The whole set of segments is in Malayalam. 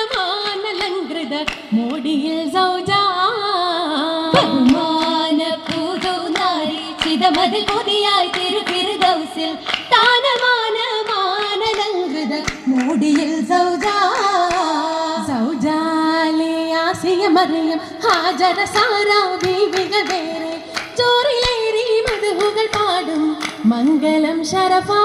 താനമാനമാനലങ്കൃത മോടിയിൽ സൗജാ ബഹുമാന പൂതൗനാരി ചിതമതിൽ കൊതിയായി തിരുഫിർദൗസിൽ താനമാനമാനലങ്കൃത മോടിയിൽ സൗജാ സൗജാലേ ആസിയ മറിയം ഹാജറ സാറാ ബീവികൾ വേറെ ചോറിലേറി മധുഹുകൾ പാടും മംഗളം ശരഫാ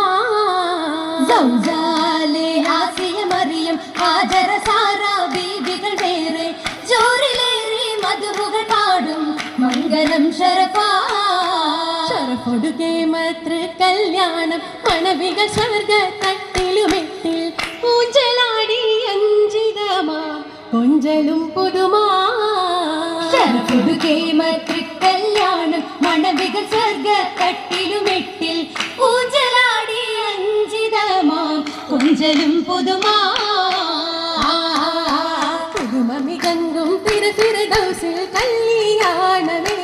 സൗജാലേ ആസിയ മറിയം ഹാജറ സാറാ ബീവികൾ വേറെ ചോറിലേറി മധുഹുകൾ പാടും മംഗളം ശരഫാ ശരഫൊടുകെ മത്ര കല്യാണം മണവികൾ സ്വർഗ തട്ടിലുമെട്ടിൽ ഊഞ്ചലാടി അഞ്ചിതമാ കൊഞ്ചലും പുതുമാ ശരഫൊടുകെ മത്ര കല്യാണം മണവികൾ സ്വർഗ തട്ടിലുമെട്ടിൽ ഊഞ്ചലാടി അഞ്ചിതമാ കൊഞ്ചലും പുതുമാ പുതുമമികങ്കും തിരുഫിർദൗസിൽ കല്യാണമേ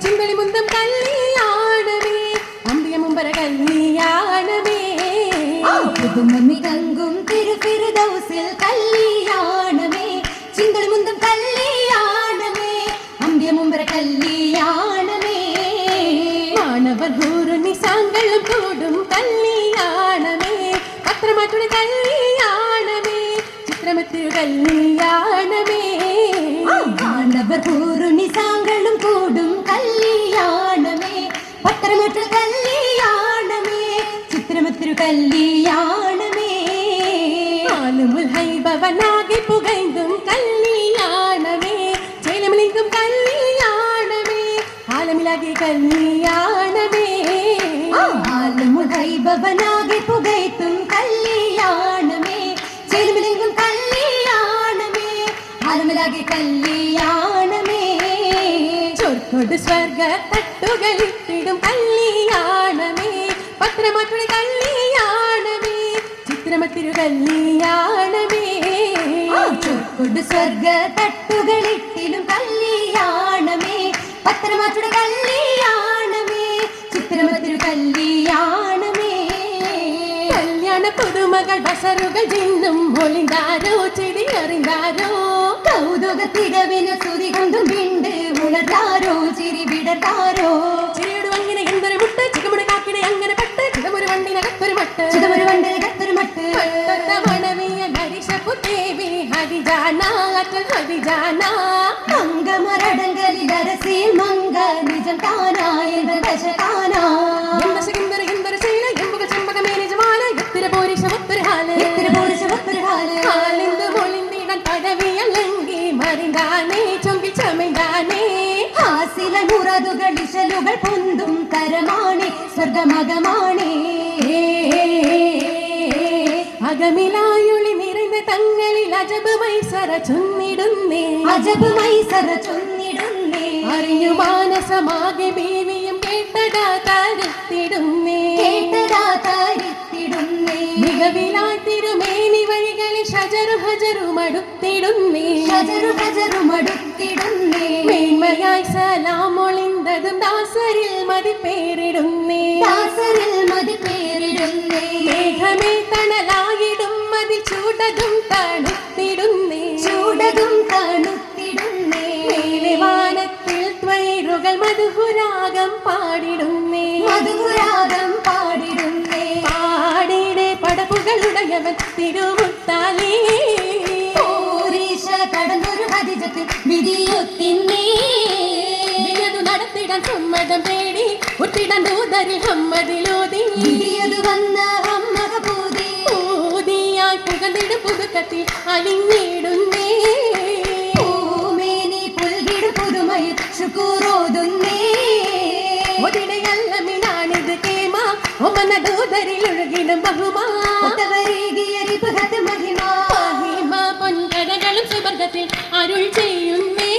ചിന്തളി മുന്തം കല്യാണമേ അമ്പിയ മുമ്പര കല്യാണമേ പുതുമമികങ്കും തിരുഫിർദൗസിൽ കല്യാണമേ ചിന്തളി മുന്തം കല്യാണമേ അമ്പിയ മുമ്പര കല്യാണമേ മാണവർ ഗുരുനി സാങ്കളും കൂടും കല്യാണമേ പത്രമാറ്റുടെ കല്യാണമേ ചിത്രമത്തിരു കല്യാണമേ മാണവർ ഗുരുനി സാങ്കളും കൂടും കല്യാണമേ പത്രമാറ്റുടെ കല്യാണമേ ചിത്രമത്തിരു കല്യാണമേ ആലുമുൽ ഹൈബവനാകെ പുകൈന്തും കല്യാണമേ ചേലമിലിങ്കും കല്യാണമേ ആലമിലാകെ കല്യാണമേ ആലുമുൽ ഹൈബവനാകെ പുകൈത്തും കല്യാണമേ ചേലമിലിങ്കും കല്യാണമേ ആലമിലാകെ കല്യാണമേ ചൊർക്കൊടു സ്വർഗ തട്ടുകളിട്ടിടും കല്യാണമേ പത്രമാറ്റുടെ കല്യാണമേ ചിത്രമത്തിരു കല്യാണമേ ചൊർക്കൊടു സ്വർഗ തട്ടുകളിട്ടിടും കല്യാണമേ പത്രമാറ്റുടെ കല്യാണമേ ചിത്രമത്തിരു കല്യാണമേ കല്യാണ പുതുമകൾ ബസറുകൾ ജിന്നും ഒളിന്താരോ ചെടി അറിന്താരോ കൗതുക തികവിന് സ്തുതി കൊണ്ടും വിണ്ട് ഉണർത്താരോ ചിരി വിടർത്താരോ ചിരിയോട് അങ്ങനെ എന്തൊരു മുട്ട ചിക്കമുടി കാക്കിടെ അങ്ങനെ പട്ട് ചിതമൊരു വണ്ടിനകത്തൊരു മട്ട് ചിതമൊരു വണ്ടിനകത്തൊരു മട്ട് മണവിയ നരിശപുദേവി ഹരിജാന അറ്റൽ ഹരിജാന മംഗമരടങ്കലി ദരസിൽ മംഗ നിജം താനായ ദശകാന എന്തൊരു എന്തൊരു ശീല എമ്പുക ചെമ്പകമേ നിജമാല എത്തിര പോരിശ ഒത്തൊരു ഹാല് എത്തിര പോരിശ ഒത്തൊരു ഹാല് ഹാലിന്ത് മൊളിന്തിടൻ പദവിയല്ലെങ്കിൽ മറിന്താനേ ചൊങ്കിൽ ചമൈന്താനേ ഹാസില മുറതുകൾ ഇശലുകൾ പൊന്തും കരമാണേ സ്വർഗമകമാണേ അകമിലായുളി നിറഞ്ഞ തങ്ങളിൽ അജബ് മൈസറ ചൊന്നിടുന്നേ അജബ് മൈസറ ചൊന്നിടുന്നേ അറിഞ്ഞു മാനസമാകെ ബീവിയും കേട്ടതാ താരത്തിടുന്നേ കേട്ടതാ താരത്തിടുന്നേ മികവിലായി തിരുമേനി വഴികളിൽ ഷജറു ഹജറും അടുത്തിടുന്നേ ഷജറു ഹജറും അടുത്തിടുന്നേ മേന്മയായി സലാമൊളിന്തതും ദാസരിൽ മതിപ്പേരിടുന്നേ ദാസരിൽ മതിപ്പേരിടുന്നേ മേഘമേ തണലായിടും മതി ചൂടതും തണുത്തിടുന്നേ ചൂടതും തണുത്തിടുന്നേ മേലെ വാനത്തിൽ ത്വൈരുകൾ മധുരാഗം പാടിടുന്നേ മധുരാഗം പാടിടുന്നേ പാടിടെ പടപ്പുകളുടയവൻ തിരുമുത്താലേ ഓരീശ കടന്നൊരു ഹദിജത്തിൽ വിധിയൊത്തിന്നേ വിധിയതു നടത്തിടാൻ സമ്മതം തേടി ഒത്തിടാൻ ദൂതരിൽ ഹമ്മദിലോതി വിധിയതു വന്ന ഹമ്മക പൂതി പൂതിയായി പുകന്നിടും പുതുക്കത്തിൽ അലിഞ്ഞിടുന്നേ പൂമേനി പുൽകിടു പുതുമയിൽ ശുക്കൂറോതുന്നേ ഒതിടയല്ലമിനാണിത് കേമ ഒമന ദൂതരിൽ ഒഴുകിടും ബഹുമാ മഹിമ പൊൻകടകളും സുവർഗത്തിൽ അരുൾ ചെയ്യുന്നേ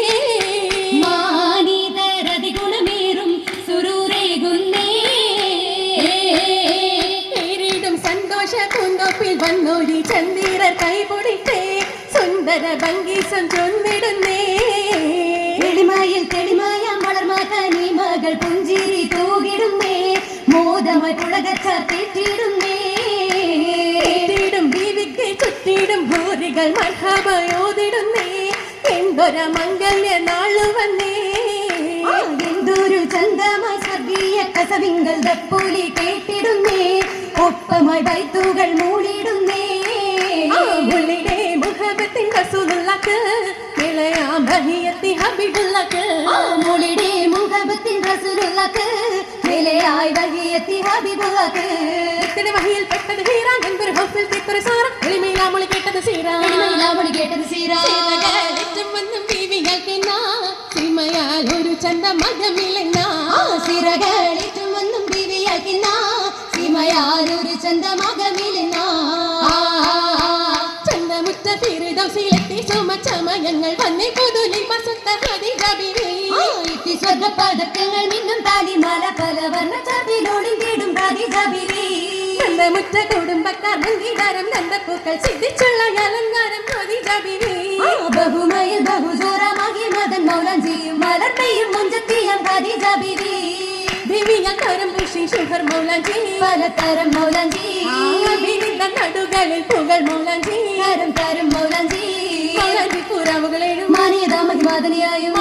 മാനിതരതി ഗുണമേറും സുരൂരേകുന്നേ പേരിടും സന്തോഷ പൂന്തോപ്പിൽ വന്നോരി ചന്ദിരർ കൈപൊടിത്തേ സുന്ദര ഭംഗീസം ചൊന്നിടുന്നേ തെളിമയിൽ തെളിമായ വളർമാകാനി മകൾ പുഞ്ചിരി തൂകിടുന്നേ മോദമായി പുളകച്ചാത്തിട്ടിടുന്നേ ബീവിക്ക് ചുറ്റിടും കിളികൾ മർഹബയോതിടുന്നേ എന്തൊര മംഗല്യ നാളു വന്നേ എന്തൊരു ചന്തമായി സ്വർഗീയ കസവിങ്കൽ ദപ്പൂലി കേട്ടിടുന്നേ ഒപ്പമായി ബൈത്തുകൾ മൂളിടുന്നേ മുള്ളിടെ മുഹബത്തിൻ റസൂലുള്ളാഹ് നിലയാം ബഹിയത്തി ഹബീബുള്ളാഹ് മുള്ളിടെ മുഹബത്തിൻ റസൂലുള്ളാഹ് നിലയായി ബഹിയത്തി ഹബീബുള്ളാഹ് ഇത്തനെ വഹിയിൽ പെട്ടത് ഹീറ എന്തൊരു ഹൗസിൽ തീത്തൊരു സാറ എളിമയിലാ മൊഴി കേട്ടത് സീറ എളിമയിലാ മൊഴി കേട്ടത് സീറ സീറകളേറ്റം വന്നും ബീവികൾക്കെന്നാ സീമയാൽ ഒരു ചന്ത മകമില്ലെന്നാ സീറകളേറ്റം വന്നും ബീവികൾക്കെന്നാ സീമയാൽ ഒരു ചന്ത മകമില്ലെന്നാ ചന്തമുറ്റ ഫിർദൗസിലെത്തി സുമചമയങ്ങൾ വന്നേ പുതുലി വസന്ത ഖദീജ ബീവി ഇത്തി സ്വർഗ്ഗ പതക്കങ്ങൾ മിന്നും താലിമാല പല വർണ്ണ ചാർത്തിലോളിൽ തേടും ഖദീജ ബീവി ചന്തമുറ്റ കുടുംബക്കാർ മംഗീകാരം നന്ദപ്പൂക്കൾ സിദ്ധിച്ചുള്ള അലങ്കാരം ഖദീജ ബീവി ബഹുമയിൽ ബഹുജോറമാകി മദൻ മൗലാഞ്ചിയും മലർത്തയും മുഞ്ചത്തിയും ഖദീജ ബീവി ദിവ്യകരം ഋഷി ശുഹർ മൗലാഞ്ചി പലതരം മൗലാഞ്ചി വിവിധ നടുകളിൽ പുകൾ മൗലാഞ്ചി തരം തരം മൗലാഞ്ചി മൗലാഞ്ചി പുരാവുകളേഴും മാനിയത മഹിമാദനിയായും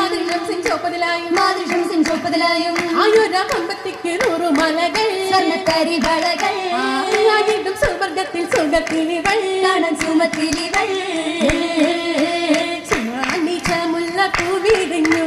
മാതൃഷം സിൻചോപ്പതിലായും ആയുര കമ്പത്തിക്ക് 100 മലകൾ സ്വർണ്ണക്കരി വളകൾ ആയിടും സുവർഗത്തിൽ സുഖത്തിലിവൾ കാണാൻ സുമത്തിലിവൾ സുമാനിച്ചമുള്ള പൂവിരിഞ്ഞു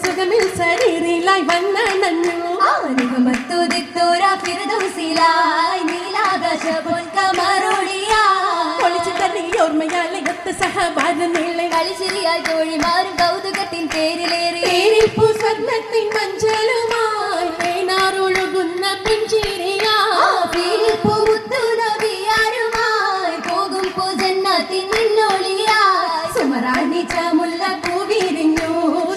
സുഖമിൽ ശരീരിലായി വന്നണഞ്ഞു ആനുഗമത്തുദിത്തോരാ ഫിർദൗസിലായി നീലാകാശ പൊൻകമറൊളിയായി പൊളിച്ചു തന്നെ ഓർമ്മയാലെ ഒത്ത സഹബാരമേളെ കളിച്ചിരിയായി തോഴിമാരും കൗതുകത്തിൻ പേരിലേറി പേരിൽ സ്വർണ്ണത്തിൻ മഞ്ചലുമായി തേനാറൊഴുകുന്ന പുഞ്ചിരിയായി പേരിൽ മുത്തു നബിയാരുമായി പോകും ജന്നത്തിൻ മിന്നൊളിയായി സുമറാണി ചമുല്ല പൂവിരിഞ്ഞു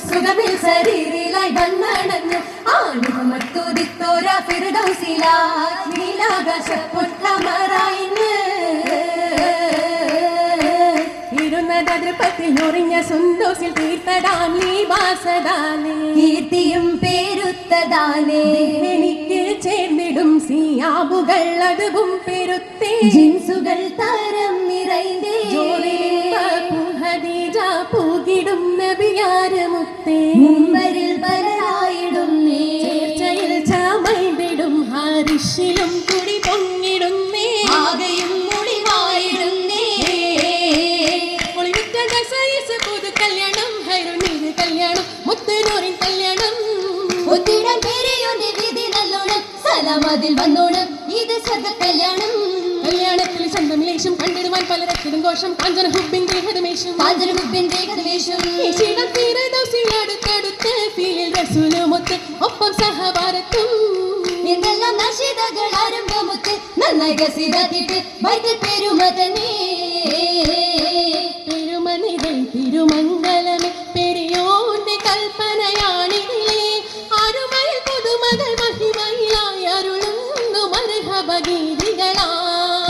സുഖമിൽ ശരീരിലായി വന്നണഞ്ഞു ആനുഗമത്തുദിത്തോരാ ഫിർദൗസിലായി നീലാകാശ പൊൻകമറായിന് ൊറിഞ്ഞ സുന്ദോസിൽ തീർത്തടാൻ ലീബാസദാനേ കീർത്തിയും പേരുത്തദാനേ എനിക്ക് ചേർന്നിടും സിയാബുകൾ അതുവും പെരുത്തേ ജിൻസുകൾ താരം നിറൈന്തേ ഖദീജ പൂകിടും നബിയാര് മുത്തേ മുമ്പരിൽ പലരായിടുന്നേ ചേർച്ചയിൽ ചമൈണ്ടിടും ഹാരിഷിലും കുടി പൊങ്ങിടുന്നേ ആകെയും മുളിവായിടുന്നേ കല്യാണം ഹൈറുനീര് കല്യാണം മുത്തനൂറിൻ കല്യാണം ഒത്തിടാൻ പേരെയോന്റെ വിധി നല്ലോണം സലാമതിൽ വന്നോണം ഇത് സ്വർഗ്ഗ കല്യാണം കല്യാണത്തിൽ സ്വന്തമിലേശം കണ്ടിടുവാൻ പലരത്തിലും ഘോഷം കാഞ്ചന ഹുബിൻ ദേഹദമേശം അടുത്തടുത്ത് ഫീലിൽ റസൂലുമൊത്ത് ഒപ്പം സഹഭാരത്തും എന്തെല്ലാം നശിതകൾ ആരംഭമൊത്ത് നന്നായി ഗസിതാത്തിട്ട് വൈദ്യ പെരുമതനേ പെരുമനികൾ തിരുമംഗലമേ പെരിയോന്റെ കൽപ്പനയാണിതിലേ അരുമയ പുതുമകൾ മഹിമയിലായി അരുളുന്നു മർഹബഗീതികളാ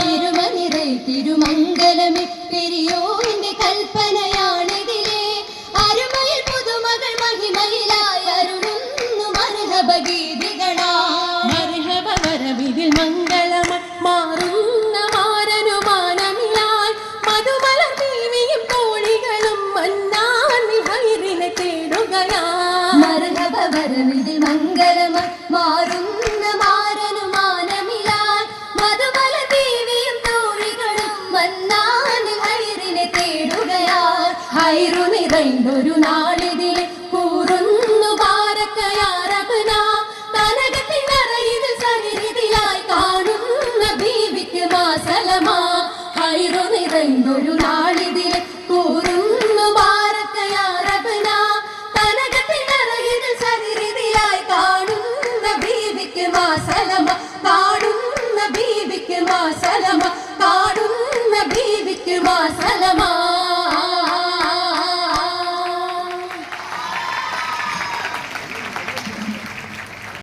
തിരുമനികൾ തിരുമംഗലമേ പെരിയോന്റെ കൽപ്പനയാണിതിലേ അരുമയ പുതുമകൾ മഹിമയിലായി അരുളുന്നു മർഹബഗീതികളാ മർഹബ വരവിതിൽ മംഗളമ മാറുന്ന മാരനുമാനമിലായി മധുമലർ ദേവിയും തോഴികളും മന്നാനി ഹൈറിനെ തേടുകയാ മർഹബ വരവിതിൽ മംഗളമ മാറുന്ന മാരനുമാനമിലായി മധുമലർ ദേവിയും തോഴികളും മന്നാനി ഹൈറിനെ തേടുകയാ ഹൈറു നിറൈന്തൊരു നാളിതിലെ കൂറുന്നു ബാരക്കയാറബന തനകത്തിനറയിൽ സരിതിലായി കാണുന്ന ബീവിക്ക് മാസലമാ ഹൈറു നിറൈന്തൊരു നാളിതിലെ കൂറുന്നു ബാരക്കയാറബന തനകത്തിനറയിൽ സരിതിലായി കാണുന്ന ബീവിക്ക് മാസലമ കാണുന്ന ബീവിക്ക് മാസലമ